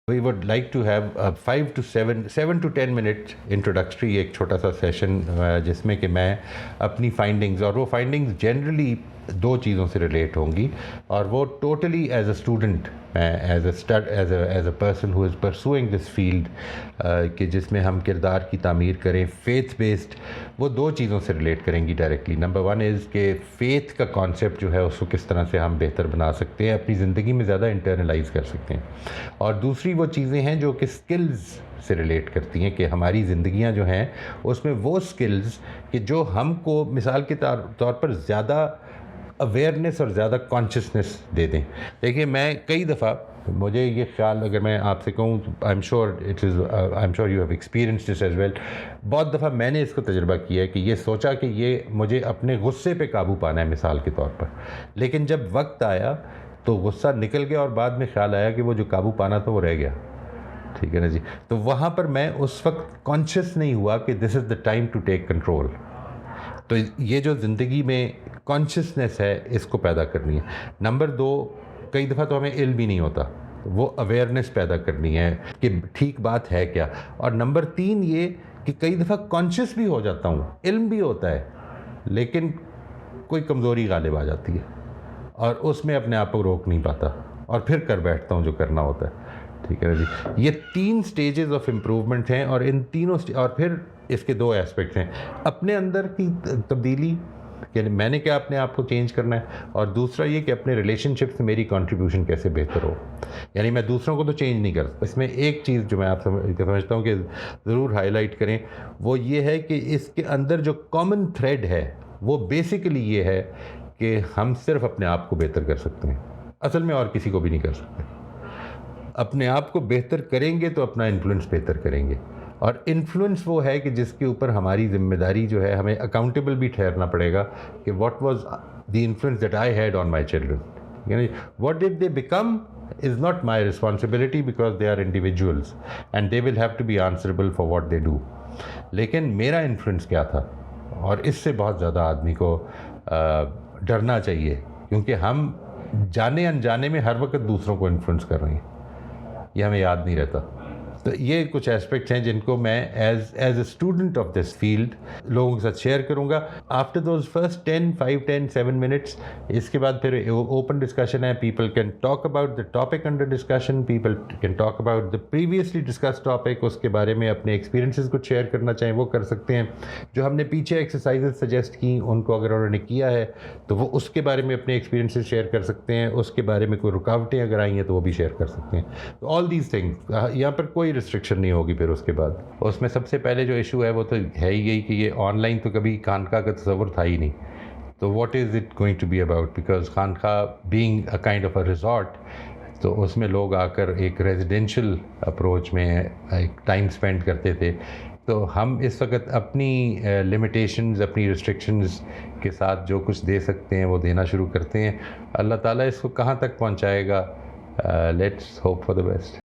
We would like to have a 7 to 10 minute introductory एक छोटा सा सेशन जिसमें कि मैं अपनी फाइंडिंग्स, और वो फाइंडिंग्स जनरली दो चीज़ों से रिलेट होंगी, और वो totally as a student, as a person who is pursuing this field, कि जिसमें हम किरदार की तामीर करें फेथ बेस्ड, वो दो चीज़ों से रिलेट करेंगी डायरेक्टली. नंबर वन इज़ कि फ़ेथ का कॉन्सेप्ट जो है उसको किस तरह से हम बेहतर बना सकते हैं, अपनी ज़िंदगी में ज़्यादा इंटरनलाइज कर सकते हैं. और दूसरी वो चीज़ें हैं जो कि स्किल्स से रिलेट करती हैं, कि हमारी ज़िंदगियां जो हैं उसमें वो स्किल्स कि जो हमको मिसाल के तौर पर ज़्यादा अवेयरनेस और ज़्यादा कॉन्शियसनेस दे दें. देखिए, मैं कई दफ़ा, मुझे ये ख्याल अगर मैं आपसे कहूँ, I am sure you have experienced this as well. बहुत दफ़ा मैंने इसको तजुर्बा किया है कि ये सोचा कि ये मुझे अपने गुस्से पे काबू पाना है मिसाल के तौर पर, लेकिन जब वक्त आया तो गुस्सा निकल गया और बाद में ख्याल आया कि वो जो काबू पाना था वो रह गया. ठीक है ना जी. तो वहाँ पर मैं उस वक्त कॉन्शियस नहीं हुआ कि this is the time to take control. तो ये जो ज़िंदगी में कॉन्शियसनेस है इसको पैदा करनी है. नंबर दो, कई दफ़ा तो हमें इल्म भी नहीं होता, वो अवेयरनेस पैदा करनी है कि ठीक बात है क्या. और नंबर तीन ये कि कई दफ़ा कॉन्शियस भी हो जाता हूँ, इल्म भी होता है, लेकिन कोई कमज़ोरी गालिब आ जाती है और उसमें अपने आप को रोक नहीं पाता और फिर कर बैठता हूँ जो करना होता है. ठीक है ना जी. ये तीन स्टेजेस ऑफ इम्प्रूवमेंट हैं, और इन तीनों और फिर इसके दो एस्पेक्ट्स हैं. अपने अंदर की तब्दीली, कि मैंने क्या अपने आप को चेंज करना है, और दूसरा ये कि अपने रिलेशनशिप से मेरी कंट्रीब्यूशन कैसे बेहतर हो. यानी मैं दूसरों को तो चेंज नहीं कर सकता. इसमें एक चीज़ जो मैं आप समझता हूँ कि ज़रूर हाईलाइट करें, वो ये है कि इसके अंदर जो कॉमन थ्रेड है वो बेसिकली ये है कि हम सिर्फ अपने आप को बेहतर कर सकते हैं, असल में और किसी को भी नहीं कर सकते. अपने आप को बेहतर करेंगे तो अपना इन्फ्लुएंस बेहतर करेंगे, और इन्फ्लुएंस वो है कि जिसके ऊपर हमारी जिम्मेदारी जो है, हमें अकाउंटेबल भी ठहरना पड़ेगा कि what was the influence that I had on my children. यानी what did they become is not my responsibility because they are individuals and they will have to be answerable for what they do. लेकिन मेरा influence क्या था, और इससे बहुत ज़्यादा आदमी को डरना चाहिए, क्योंकि हम जाने अनजाने में हर वक्त दूसरों को इन्फ्लुएंस कर रहे हैं, ये हमें याद नहीं रहता. तो ये कुछ एस्पेक्ट्स हैं जिनको मैं as a student of this field लोगों के साथ शेयर करूंगा. आफ्टर दोज फर्स्ट 7 मिनट्स, इसके बाद फिर ओपन डिस्कशन है. People can talk about the topic under discussion, people can talk about the previously discuss topic, उसके बारे में अपने एक्सपीरियंसेस को शेयर करना चाहें वो कर सकते हैं. जो हमने पीछे एक्सरसाइजेस सजेस्ट की उनको अगर उन्होंने किया है तो वो उसके बारे में अपने एक्सपीरियंसेस शेयर कर सकते हैं. उसके बारे में कोई रुकावटें अगर आई हैं तो वो भी शेयर कर सकते हैं. तो ऑल दीज थिंग्स, यहाँ पर कोई रिस्ट्रिक्शन नहीं होगी. फिर उसके बाद उसमें सबसे पहले जो इशू है वो तो है ही यही कि ये ऑनलाइन तो कभी खानका का तस्वर था ही नहीं. तो what is it going to be about, because खानका being a kind of a resort, तो उसमें लोग आकर एक रेजिडेंशियल अप्रोच में एक टाइम स्पेंड करते थे. तो हम इस वक्त अपनी लिमिटेशंस, अपनी रिस्ट्रिक्शंस के साथ जो कुछ दे सकते हैं वो देना शुरू करते हैं. अल्लाह ताला इसको कहाँ तक पहुँचाएगा, let's hope for the best.